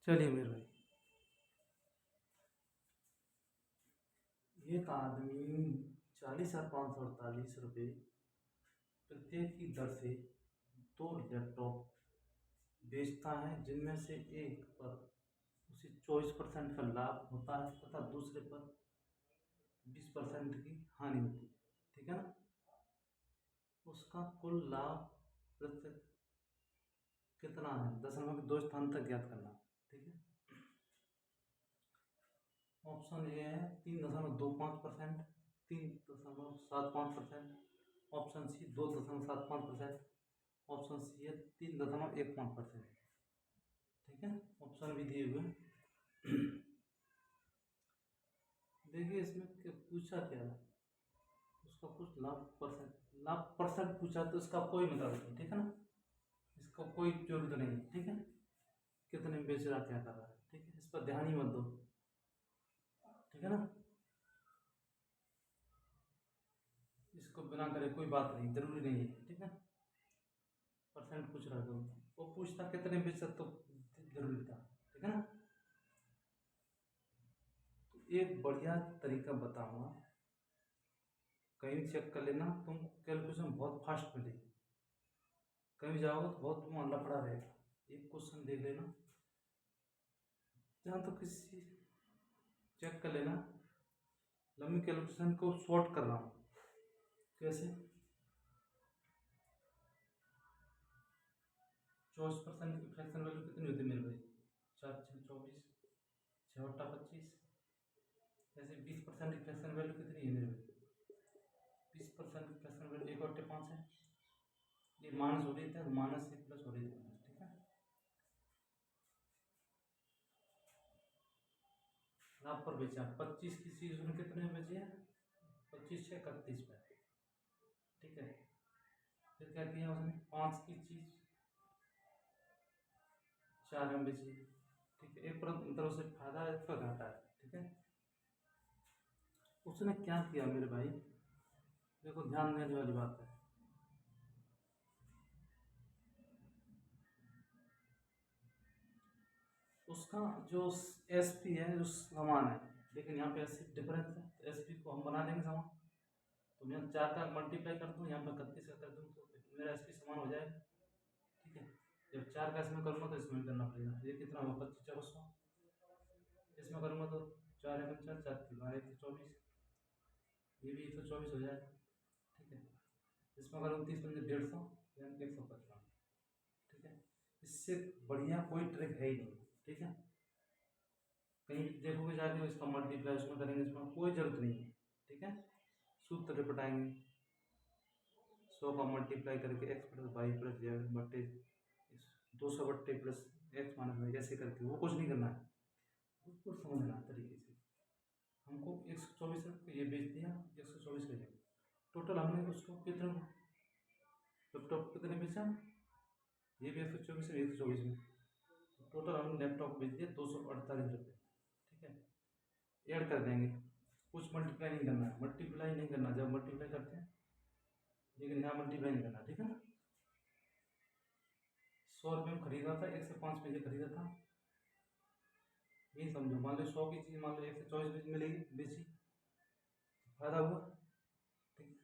चलिए मेरे भाई, एक आदमी 40,548 रुपये प्रत्येक की दर से दो लैपटॉप बेचता है, जिनमें से एक पर उसे 24% का लाभ होता है तथा दूसरे पर 20% की हानि होती है। ठीक है ना। उसका कुल लाभ प्रति कितना है, दशमलव के दो स्थान तक ज्ञात करना। ठीक है। ऑप्शन ए है 3.25%, 3.75%, ऑप्शन सी 2.75%, ऑप्शन सी है 3.15%। ठीक है। ऑप्शन भी दिए हुए हैं। देखिए इसमें पूछा क्या है, उसका कुछ लाभ परसेंट पूछा तो इसका कोई मतलब नहीं। ठीक है ना। इसका कोई जरूरत नहीं। ठीक है। कितने में बेच रहा, क्या कर रहा है। ठीक है। इस पर ध्यान ही मत दो। ठीक है ना। इसको बिना करे कोई बात नहीं, जरूरी नहीं है। ठीक है। परसेंट पूछ रहा था, वो पूछता कितने बेचा तो जरूरी था। ठीक है ना। तो एक बढ़िया तरीका बताऊंगा, कहीं चेक कर लेना, तुम कैलकुलेशन बहुत फास्ट मिलेगी। कहीं जाओगे तो बहुत तुम लफड़ा रहेगा। एक क्वेश्चन देख लेना, जहाँ तो किसी चेक कर लेना। लंबी कैलकुलेशन को शॉर्ट कर रहा हूँ। कैसे? 24% की फ्रैक्शन वैल्यू कितनी होती है मेरे भाई? 4×6 = 24, 6×25। ऐसे 20% की फ्रैक्शन वैल्यू कितनी है मेरे भाई? 20% की फ्रैक्शन वैल्यू 1/5 है। ये माइनस हो रही थी, माइनस से प्लस हो रही थी। ठीक है। लाभ पर बेचा 25 की चीज में कितने में बेची है? 25×6 = 31 पे। ठीक है। फिर क्या किया उसने, 5 की चीज 4 में बेची। ठीक है। एक तरफ से फायदा है, एक पर घाटा है। ठीक है। उसने क्या किया मेरे भाई, देखो ध्यान देने वाली बात है। उसका जो एस पी है, जो सामान है, लेकिन यहाँ पे एस डिफरेंस है, तो एस पी को हम बना देंगे सामान। तो मैं 4 का मल्टीप्लाई कर दूँ, यहाँ पर 31 का कर दूँ, तो मेरा एस पी समान हो जाएगा। ठीक है। जब 4 का इसमें करूँगा तो इसमें करना पड़ेगा। ये कितना होगा, 25×400। इसमें करूँगा तो 4×1 = 4, 4×3 = 124। ये भी 124 हो जाएगा। ठीक है। इसमें करूँ 30×5 = 150, यानी 155। ठीक है। इससे बढ़िया कोई ट्रिक है ही नहीं। ठीक है। कहीं देखोगे जाके इसका मल्टीप्लाई उसमें करेंगे, इसमें कोई जरूरत नहीं है। ठीक है। सूत्र रिपटाएंगे, 100 का मल्टीप्लाई करके x+y+z/, 200/+x-y, ऐसे करके, वो कुछ नहीं करना है। उसको समझना तरीके से। हमको 124 ये बेच दिया, 124 ले लिया। टोटल हमने उसको कितने लैपटॉप कितने बेचा, ये भी 124 है, 124 में टोटल हमने लैपटॉप बेच दिया 248 रुपये। ठीक है। ऐड कर देंगे, कुछ मल्टीप्लाई नहीं करना है, मल्टीप्लाई नहीं करना, जब मल्टीप्लाई करते हैं, लेकिन यहाँ मल्टीप्लाई नहीं करना। ठीक है ना। 100 रुपये में खरीदा था, 105 पैसे खरीदा था। यही समझो, मान लो 100 की चीज़, मान लो 124 मिलेगी, बेची, फायदा हुआ। ठीक है।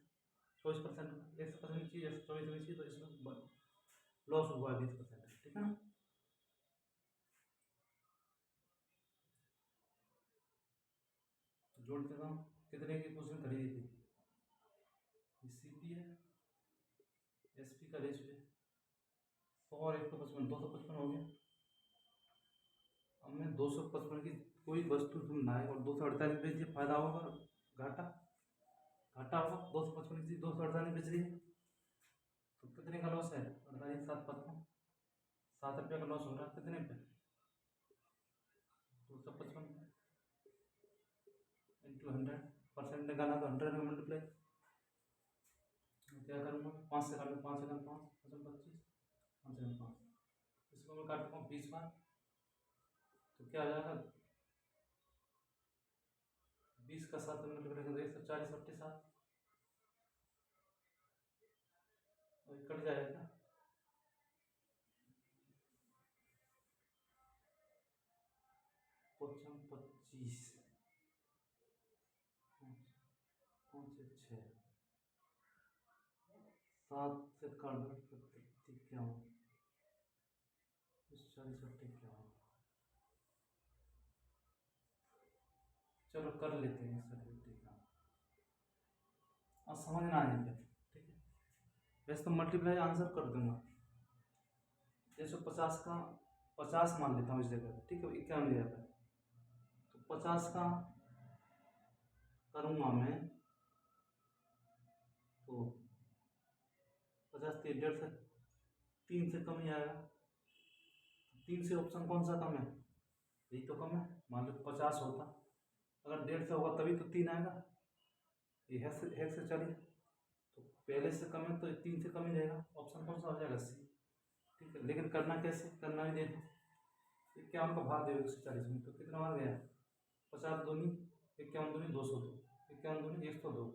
24%, 100% की चीज़ 124 बेची, तो इसमें लॉस हुआ 20%। ठीक है ना। तो जोड़ देता हूँ, कितने की उसने खरीदी थी। सी पी है, एस पी का रेशियो है 100 और 155, 255 हो गया। अब मैं 255 की कोई वस्तु तुम लाए और 248 बेच दिए, फायदा होगा, घाटा? घाटा होगा। 255 की चीज 248 बेच रही है, तो कितने का लॉस है? 48 755, 7 रुपये का लॉस हो रहा है। कितने पे? 255 इंटू 100। परसेंट निकाला तो 100 में मल्टीप्लाई। क्या करूँगा, 5 से काटूँ, 5×5 25, 5×5, इसको मैं काटता हूँ 20 बार, तो क्या आ जाएगा, 20 का 7 मल्टीप्लाई करेंगे 140/7, और कट जाएगा। पचम 25, 5 से 6, 7 से काट दो, 51, 40, 51। चलो कर लेते हैं सर, ठीक है। अब समझ ना आए फिर, ठीक है। वैसे तो मल्टीप्लाई आंसर कर दूंगा, जैसे 50 का 50 मान लेता हूँ इस जगह, ठीक है, 51 ले जाता है, तो 50 का करूँगा मैं, तो 50 के 1.5 से 3 से कम ही आएगा, 3 से ऑप्शन कौन सा कम है, यही तो कम है। मान लो 50 होता, अगर 1.5 से होगा तभी तो 3 आएगा, ये है से चलिए, तो पहले से कम है तो 3 से कम ही रहेगा, ऑप्शन कौन सा हो जाएगा, सी, ठीक है। लेकिन करना कैसे, करना भी देखो, 51 का भाग दे 140 में, तो कितना आ गया, 50 दूनी 51 दूनी 202, 51 दूनी 102,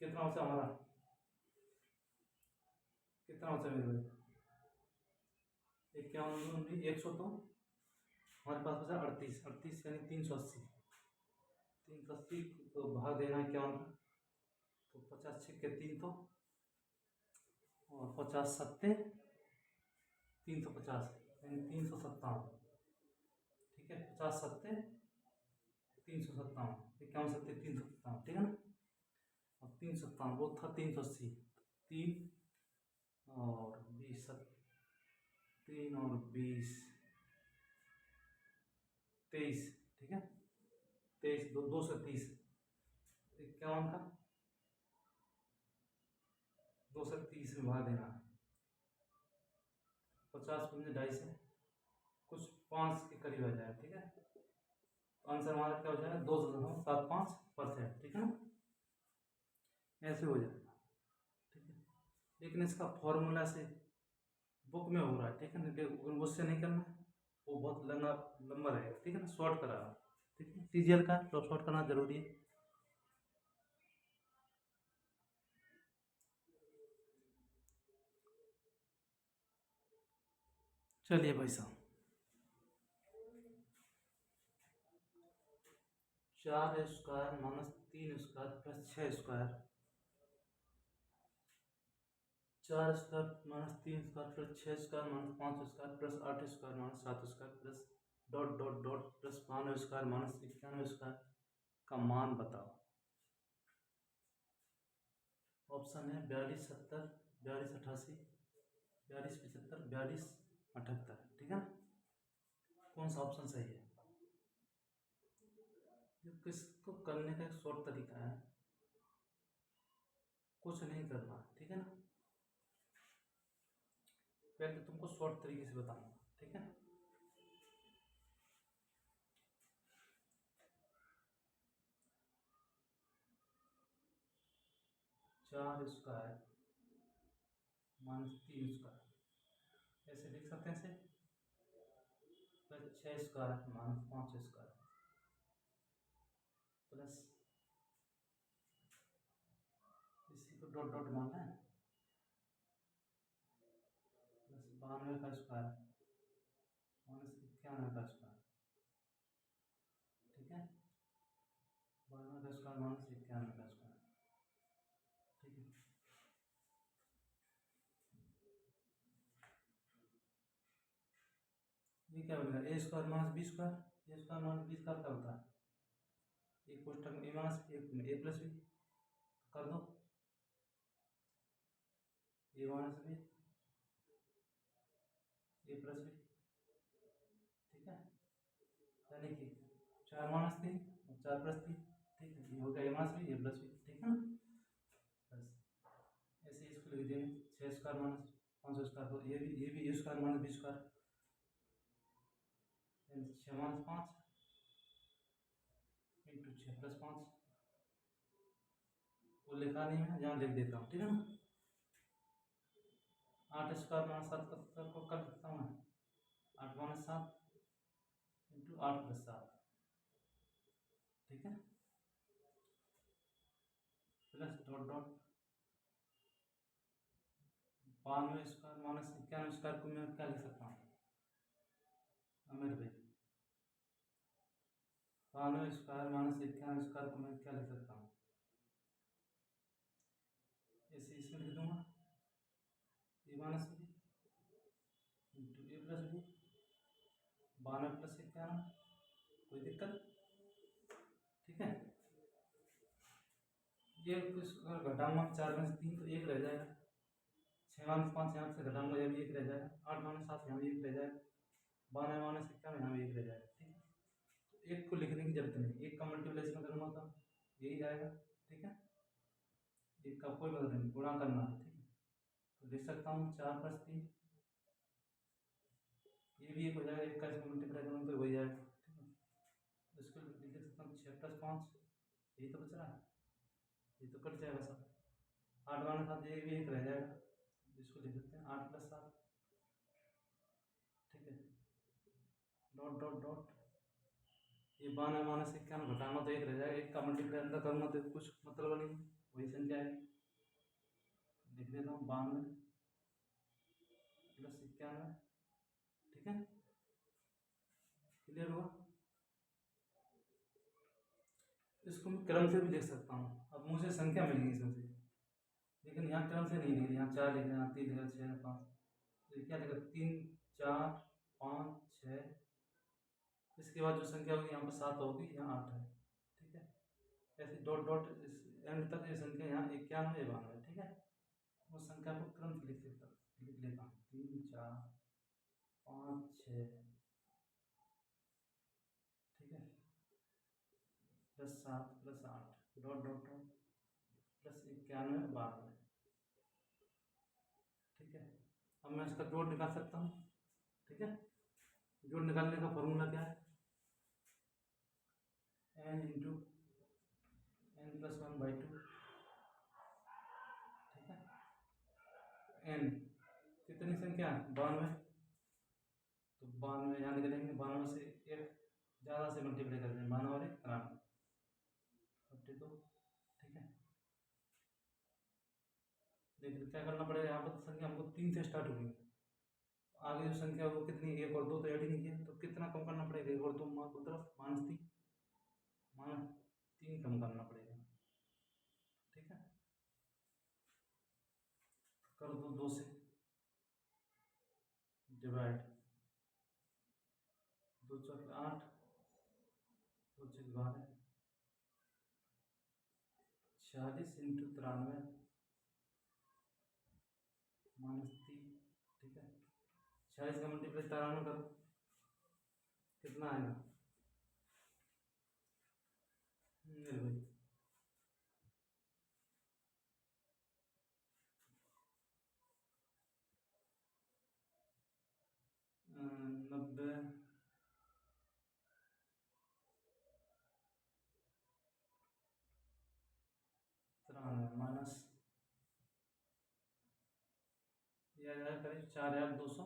कितना बचा हमारा, कितना बचा मेरे भाई, 51 दूनी 100, तो हमारे पास बचा 38, 38 यानी 380, 380 तो भाग देना है 51 का, तो 50 6 के 3 तो, और 50 7 350 यानी 357, ठीक है। 50 7 357, 51 7 357, ठीक है ना। अब 357 वो था 380, 3 और 20, 3 और 20 23, ठीक है, 23 2 से 30, 51 का 2 से 30 में भाग देना है, 50 पंजे 250 से कुछ 5 के करीब आ जाए, ठीक है। तो आंसर हमारा क्या हो जाएगा, 2.75%, ठीक है ना, ऐसे हो जाएगा, ठीक है। लेकिन इसका फॉर्मूला से बुक में हो रहा है, ठीक है ना, उससे नहीं करना है, वो बहुत लंबा रहेगा, ठीक है ना, शॉर्ट कराना, ठीक है, सीजीएल का तो शॉर्ट करना जरूरी है। चलिए भाई साहब, 4 square minus 3 square plus 6 square, 4 square minus 3 square plus 6 square minus 5 square plus 8 square minus 7 square plus dot dot dot plus 92 square minus 91 square का मान बताओ। ऑप्शन है 42 70, 42 88, 42 75, 42 78, ठीक है ना। कौन सा ऑप्शन सही है, किसको करने का एक शॉर्ट तरीका है, कुछ नहीं करना, ठीक है ना, पहले तुमको शॉर्ट तरीके से बताऊंगा, ठीक है। चार स्क्वायर माइनस 3 स्क्वायर ऐसे लिख सकते हैं, ऐसे plus 6 square minus 5 square plus, इसी को डॉट डॉट मानना है, प्लस 92 का स्क्वायर माइनस 91 का स्क्वायर, ठीक है, 92 का स्क्वायर माइनस 91 का स्क्वायर, ठीक है। ये क्या बनेगा, ए स्क्वायर माइनस बी स्क्वायर, ए स्क्वायर माइनस बी स्क्वायर क्या होता है, एक कोष्टक में ए माइनस बी, एक में ए प्लस बी, कर दो, ए माइनस बी ए प्लस बी, ठीक है, यानी कि 4 माइनस 3 और 4 प्लस 3, ठीक है, ये हो गया ए माइनस बी ए प्लस बी, ठीक है ना। बस ऐसे इसको लिख देंगे 6 स्क्वायर माइनस 5 स्क्वायर, तो ये भी A square minus B square, 6 minus 5 into 6 plus 5, वो लिखा नहीं है, यहाँ लिख देता हूँ, ठीक है ना। 8 स्क्वायर माइनस 7 को कर सकता हूँ मैं, 8 माइनस 7 इंटू 8 प्लस 7, ठीक है, plus dot dot 92 square minus 91 square को मैं क्या लिख सकता हूँ, मेरे भाई 91 स्क्वायर माइनस 91 स्क्वायर को मैं क्या लिख सकता हूँ, ऐसे इसमें लिख दूंगा ए माइनस बी इंटू ए प्लस बी, 92 प्लस 91, कोई दिक्कत? ठीक है, ये कुछ अगर घटाऊंगा 4 में से 3 तो 1 रह जाएगा, 6 माइनस 5 यहाँ से घटाऊंगा यहाँ भी 1 रह जाएगा, 8 माइनस 7 यहाँ भी 1 रह जाएगा, 92 माइनस 91 यहाँ भी 1 रह जाएगा। ठीक है, तो 1 को लिखने की जरूरत नहीं, 1 का मल्टीप्लिकेशन करूँगा तो यही आएगा। ठीक है, 1 का कोई मतलब नहीं, गुणा करना है। ठीक है, तो लिख सकता हूँ 4 प्लस 3, ये भी 1 हो जाएगा, 1 का इसमें मल्टीप्लाई करूँगा तो वही आएगा। ठीक है, तो इसको लिख सकता हूँ 6 प्लस 5, यही तो बच रहा है, ये तो कट जाएगा सब, 8 माइनस 7 ये भी 1 रह जाएगा, इसको लिख सकते हैं 8 प्लस 7। ठीक है, डॉट डॉट डॉट, ये 92 माइनस 91 घटाना तो 1 रह जाएगा, 1 का मल्टीप्लाई अंदर करूँगा तो कुछ मतलब नहीं, वही संख्या आएगी। लिख देता हूँ 92 प्लस 91। ठीक है, क्लियर हुआ? इसको मैं क्रम से भी लिख सकता हूँ, अब मुझे संख्या मिल गई इसमें से, लेकिन यहाँ क्रम से नहीं लिख रही, यहाँ 4 लिख रहे हैं, यहाँ 3 लिख रहे, 6 5, तो क्या लिखा 3 4 5 6, इसके बाद जो संख्या होगी यहाँ पर 7 होगी, यहाँ 8 है। ठीक है, ऐसे डॉट डॉट एंड तक ये संख्या यहाँ 91 92। ठीक है, उस संख्या को क्रम से लिख लेता हूँ 3 4 5 6। ठीक है, plus 7 plus 8 dot dot dot plus 91 92। ठीक है, अब मैं इसका जोड़ निकाल सकता हूँ। ठीक है, जोड़ निकालने का फॉर्मूला क्या है, n इंटू n प्लस 1/2। ठीक है, n कितनी संख्या 92, तो 92 यहाँ निकलेंगे, 92 से 1 ज़्यादा से मल्टीप्लाई कर दें, 92 और 1 93 42। ठीक है, देखिए क्या करना पड़ेगा, यहाँ पर संख्या हमको 3 से स्टार्ट होगी, आगे जो संख्या वो कितनी 1 और 2 तो ऐड ही नहीं किया, तो कितना कम करना पड़ेगा, 1 और 2 तरफ -3 कम करना पड़ेगा। ठीक है, कर दो 2 से डिवाइड, 2 चौके 8, 2 चौके 12, 46 इंटू 93 -3। ठीक है, 46 का मल्टीप्लाई 93 करो, कितना आएगा मेरे भाई, 90 93 माइनस ये आ जाएगा करीब 4200,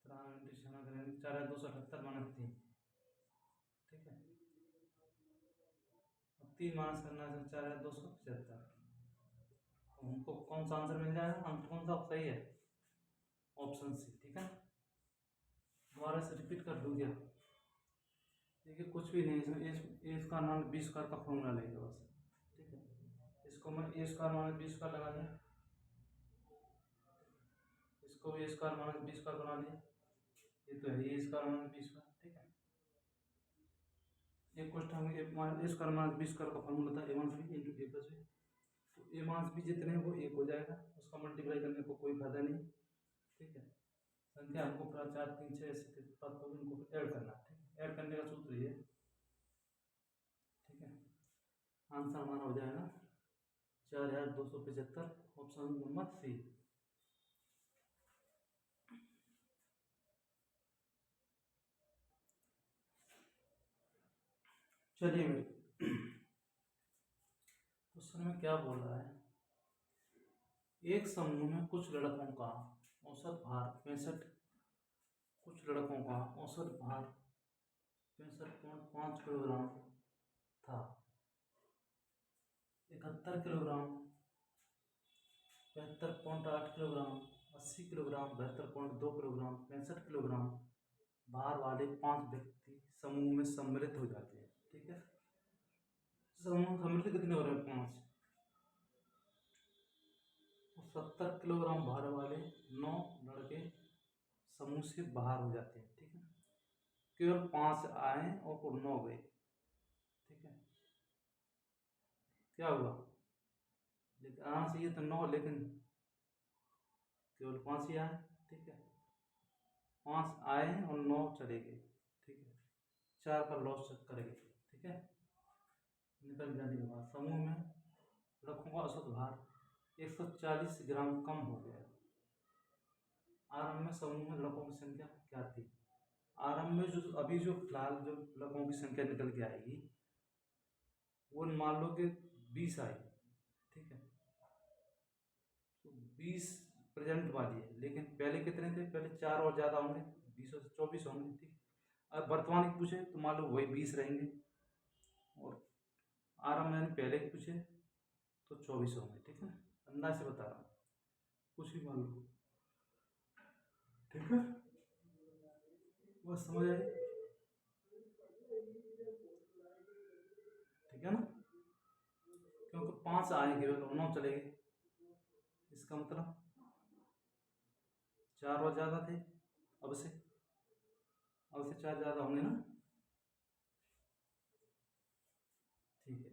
4278 माइनस 3। ठीक है, अब 3 माइनस करना है 4275, तो हमको कौन सा आंसर मिल जाएगा, आंसर कौन सा सही है, ऑप्शन सी। ठीक है, दोबारा से रिपीट कर दूँ क्या, देखिए कुछ भी नहीं, इसमें ए स्क्वायर माइनस बी स्क्वायर का फॉर्मूला लेंगे बस। ठीक है, इसको मैं ए स्क्वायर माइनस बी स्क्वायर लगा दिया, इसको भी A square minus B square बना दिया, ये तो है ए स्क्वायर माइनस बी स्क्वायर। ठीक है, एक क्वेश्चन हमें ए स्क्वायर माइनस बी स्क्वायर का फॉर्मूला था ए माइनस बी इंटू ए प्लस बी, तो ए माइनस बी जितने हैं वो 1 हो जाएगा, उसका मल्टीप्लाई करने को कोई फायदा नहीं। ठीक है, संख्या हमको पूरा 4 3 6 ऐसे तत्व इनको ऐड करना है। ठीक है, ऐड करने का सूत्र ये। ठीक है, आंसर हमारा हो जाएगा 4275, ऑप्शन नंबर सी। चलिए क्वेश्चन में क्या बोल रहा है, एक समूह में कुछ लड़कों का औसत भार 65, कुछ लड़कों का औसत भार 65.5 किलोग्राम था, 71 kilogram, 75.8 kilogram, 80 kilogram, 72.2 kilogram, 65 kilogram भार वाले 5 व्यक्ति समूह में सम्मिलित हो जाते हैं। ठीक है, समूह सम्मिलित कितने हो रहे हैं? 5। तो 70 किलोग्राम भार वाले 9 लड़के समूह से बाहर हो जाते हैं। ठीक है, केवल 5 आए और 9 गए। ठीक है, क्या हुआ? लेकिन आना चाहिए तो 9, लेकिन केवल 5 ही आए। ठीक है, 5 आए और 9 चले गए। ठीक है, 4 का लॉस करेंगे। ठीक है, निकल जाने के बाद समूह में लड़कों का औसत भार 140 ग्राम कम हो गया। आरंभ में समूह में लड़कों की संख्या क्या थी? आरंभ में जो अभी जो फिलहाल जो लड़कों की संख्या निकल के आएगी वो मान लो कि 20 आई। ठीक है, तो 20 प्रेजेंट वाली है, लेकिन पहले कितने थे? पहले 4 और ज़्यादा होंगे, 20 से 24 होंगे। ठीक, अब वर्तमान की पूछे तो मान लो वही 20 रहेंगे, और आरंभ में पहले की पूछे तो 24 होंगे। ठीक है, अंदाज से बता रहा हूँ, कुछ भी मान लो। ठीक है, बस समझ आई? ठीक है ना, क्योंकि 5 आएंगे तो 9 चले गए, इसका मतलब 4 और ज़्यादा थे। अब से 4 ज़्यादा होंगे ना। ठीक है,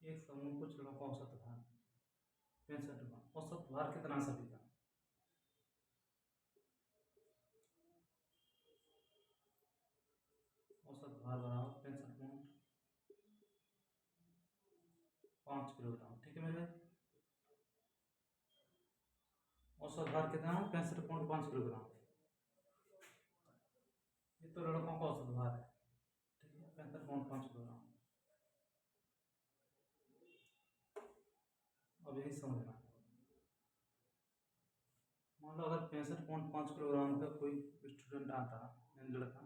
एक समूह कुछ लोगों का औसत भार 65 ग्राम। औसत भार कितना सभी का? औसत भार बराबर 65.5 किलोग्राम। ठीक है मेरे भाई, औसत भार कितना है? 65.5 किलोग्राम। ये तो लड़कों का औसत भार है। ठीक है, 65.5 किलोग्राम। अब यही समझना, मान लो अगर 65.5 किलोग्राम का कोई स्टूडेंट आता है, लड़का,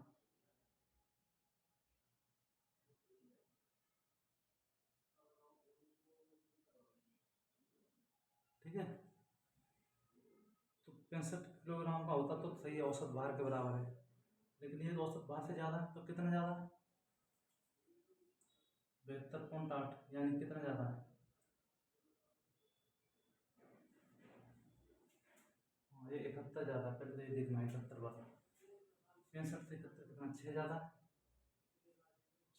ठीक है, तो 65 किलोग्राम का होता तो सही औसत भार के बराबर है, लेकिन ये औसत भार से ज़्यादा है। तो कितना ज़्यादा है? 72.8, यानी कितना ज़्यादा है? हाँ, ये 71 ज़्यादा है। पहले तो ये देखना 71 वाला, 65 से 71 कितना? 6 ज़्यादा।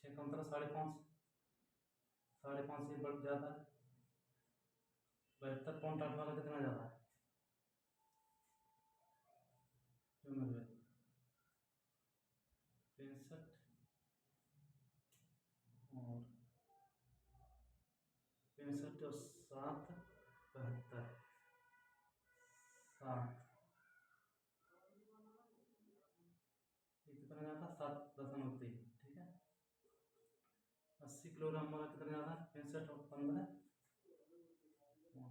6 का मतलब 5.5, 5.5 से बढ़ ज़्यादा है। 72.8 वाला कितना ज़्यादा है? क्यों मिल रहा है? 65 और 65 और 7 72, 7, ये कितना ज़्यादा? 7.3। ठीक है, 80 किलोग्राम वाला कितना ज़्यादा है? 65 और 15,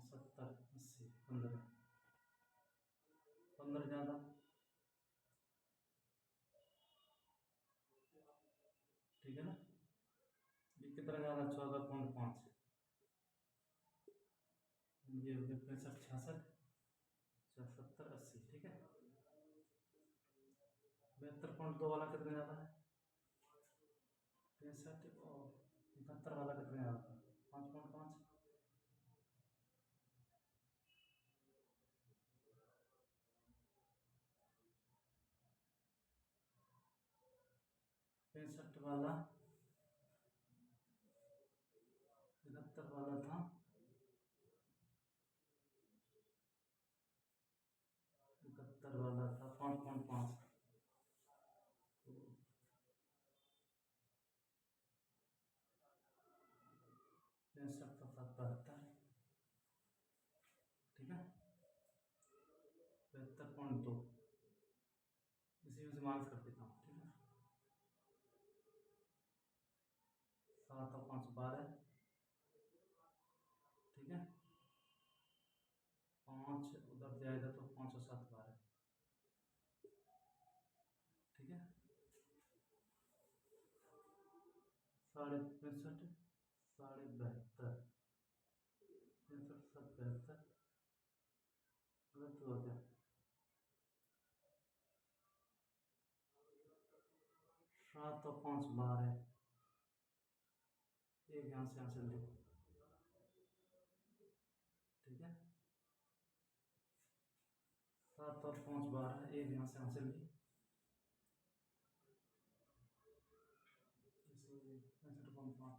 70, 80, 15, 15 ज़्यादा। ठीक है ना, ये कितना ज़्यादा? 14.5। ये हो गया 65, 66, 70, 80। ठीक है, 72.2 वाला कितना ज़्यादा है? 65 और 71 वाला कितना ज़्यादा था? 5.5। 65 वाला 71 वाला था 71 वाला था 5.5। तो 65 का 72। ठीक है, 72.2, इसी में से माइनस कर देता हूँ। ठीक है, 7 और 5 12। ठीक है, 5 उधर जाएगा तो 5 और 7 12। ठीक है, 65.5, 72, 65, 7, 72, गलत हो गया। 7 और 5 12, एक यहाँ से ले, ठीक है। 7 और 5 12, एक यहाँ से ले, 65.5,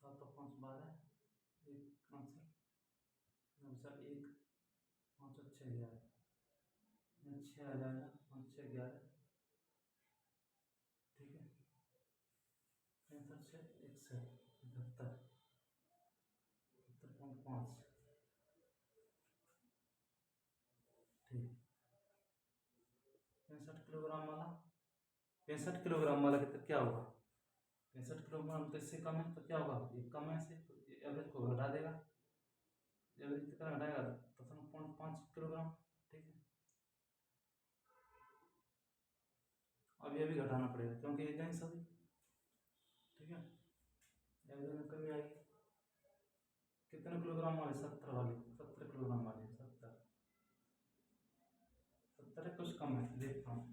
7 और 5 12, एक आंसर, आंसर एक, 5 और 6 11, 6 आ जाएगा, 5 6 11, ठीक है। 65 6 61, 75, 75.5, ठीक। 65 किलोग्राम वाला, 65 किलोग्राम वाला कितना क्या होगा? 65 किलोग्राम तो इससे कम है, तो क्या होगा? ये कम है, से एवरेज को घटा देगा, एवरेज कितना घटाएगा? 10.5 किलोग्राम, ठीक है। अब ये भी घटाना पड़ेगा क्योंकि ये जाएंगे सभी, ठीक है। एवरेज में कमी आएगी। कितने किलोग्राम वाले? 70 वाले, 70 किलोग्राम वाले, 70 70 कुछ कम है, देखता हूँ।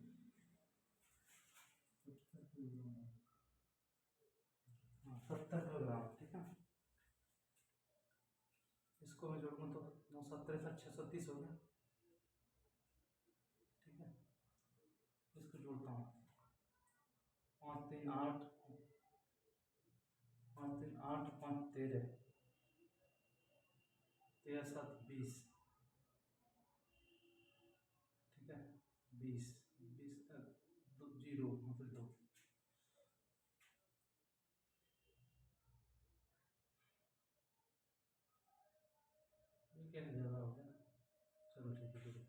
70 किलोग्राम, ठीक है। इसको मैं जोड़ लूँ तो 9 7 630 हो गया, ठीक है। इसको जोड़ता हूँ, 5 3 8, 5 3 8, 5 13, 13 7 20, ठीक है। 20 20 दो जीरो, फिर 2, ये क्या ज़्यादा हो गया, चलो ठीक है,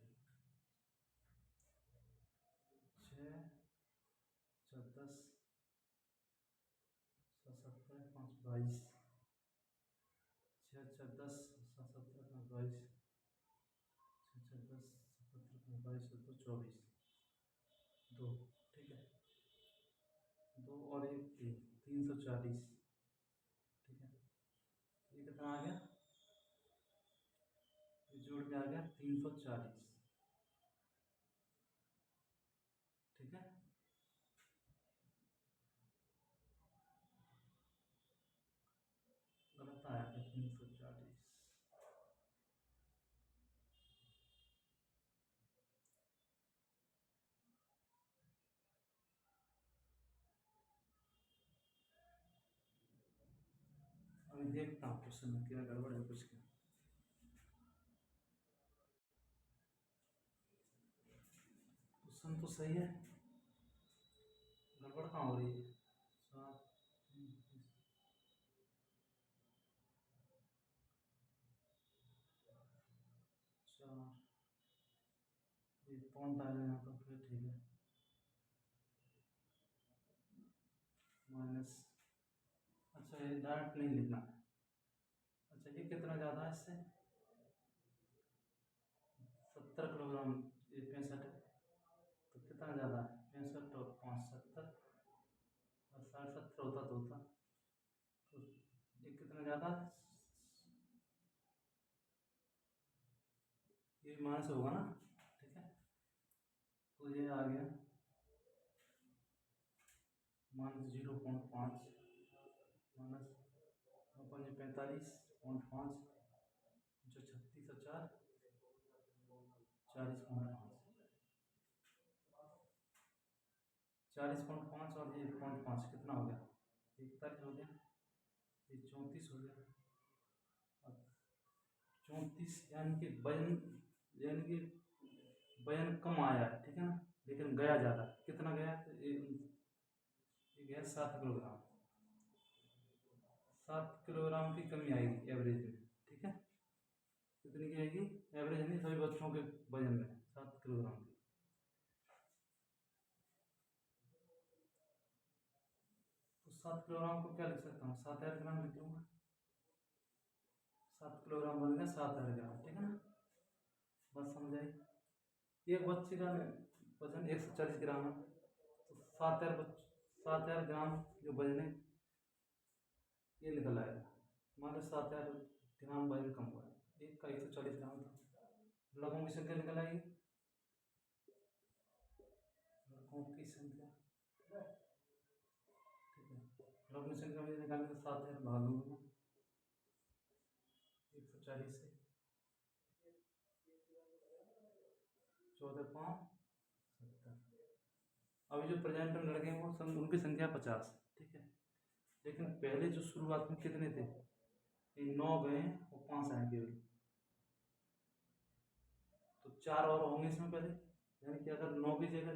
6 4 10 7 17 5 22, 6 4 10 7 17 5 22, 6 4 10 17 5 22 2 24, 2, ठीक है। 2 और 1 3, 340, ठीक है। ये कितना आ गया? ये जोड़ के आ गया 340, ठीक है। गलत आया है 340, अभी देखता हूँ क्वेश्चन में क्या गड़बड़ है कुछ का। क्वेश्चन तो सही है, गड़बड़ कहाँ हो रही है? 7 4, ये पॉइंट आ गया तो फिर ठीक है, माइनस, अच्छा ये डायरेक्ट नहीं लिखना है। अच्छा ये कितना ज़्यादा है इससे? 70 किलोग्राम, ये 65 है, तो कितना ज़्यादा है? 65 और 5 70, और 60 70 होता, तो ये कितना ज़्यादा है? ये माइनस होगा ना, ठीक है। तो ये आ गया माइनस 0.5, माइनस 45.5, जो 36 और 4 40.5, 40.5 और ये 0.5 कितना हो गया? 41 हो गया, ये 34 हो गया, और 34 यानी कि वजन कम आया है, ठीक है ना, लेकिन गया ज़्यादा, कितना गया? तो ये गया 7 किलोग्राम, 7 किलोग्राम की कमी आएगी एवरेज में, ठीक है। कितनी की आएगी एवरेज नहीं, सभी बच्चों के वजन में 7 किलोग्राम की। तो 7 किलोग्राम को क्या लिख सकता हूँ? 7000 ग्राम लिख लूँगा, 7 किलोग्राम बन गया 7000 ग्राम, ठीक है ना। बस समझ आई। एक बच्चे का वजन 140 ग्राम है, तो 7000 ग्राम जो वजन है ये निकल आएगा। मान लो 7000 ग्राम वजन कम हुआ है, एक का 140 ग्राम था, लड़कों की संख्या निकल आएगी, लड़कों की संख्या और अपनी संख्या मुझे निकालने के 7 भाग दूंगा 140 से 14×5 = 70। अभी जो प्रेजेंट में लड़के हैं वो उनकी संख्या 50, ठीक है। लेकिन पहले जो शुरुआत में कितने थे, 9 गए और 5 आए केवल, तो 4 और होंगे इसमें पहले, यानी कि अगर 9 की जगह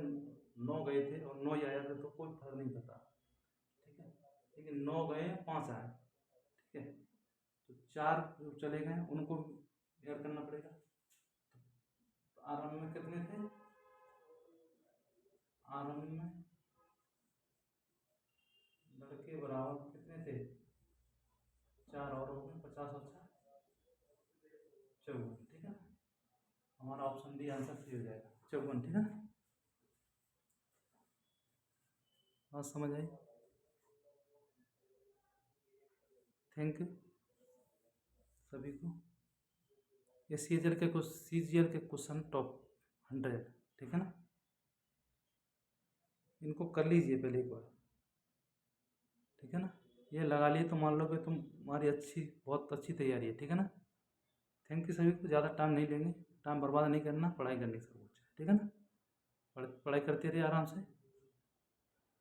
9 गए थे और 9 ही आया था तो कोई फर्क नहीं पड़ता, ठीक है। लेकिन 9 गए 5 आए, ठीक है, तो 4 जो चले गए उनको ऐड करना पड़ेगा। तो आरंभ में कितने थे, आरंभ में लड़के बराबर कितने थे, 4 और हो गए, 50 और 4 54, ठीक है। हमारा ऑप्शन डी आंसर सही हो जाएगा, 54, ठीक है। बात समझ आई? थैंक यू सभी को। ये सीजीएल के क्वेश्चन टॉप 100, ठीक है ना। इनको कर लीजिए पहले एक बार, ठीक है ना। ये लगा लिए तो मान लो कि तुम्हारी बहुत अच्छी तैयारी है, ठीक है ना। थैंक यू सभी को। ज़्यादा टाइम नहीं लेंगे, टाइम बर्बाद नहीं करना, पढ़ाई करनी सब कुछ, ठीक है ना। पढ़ाई करते रहिए आराम से।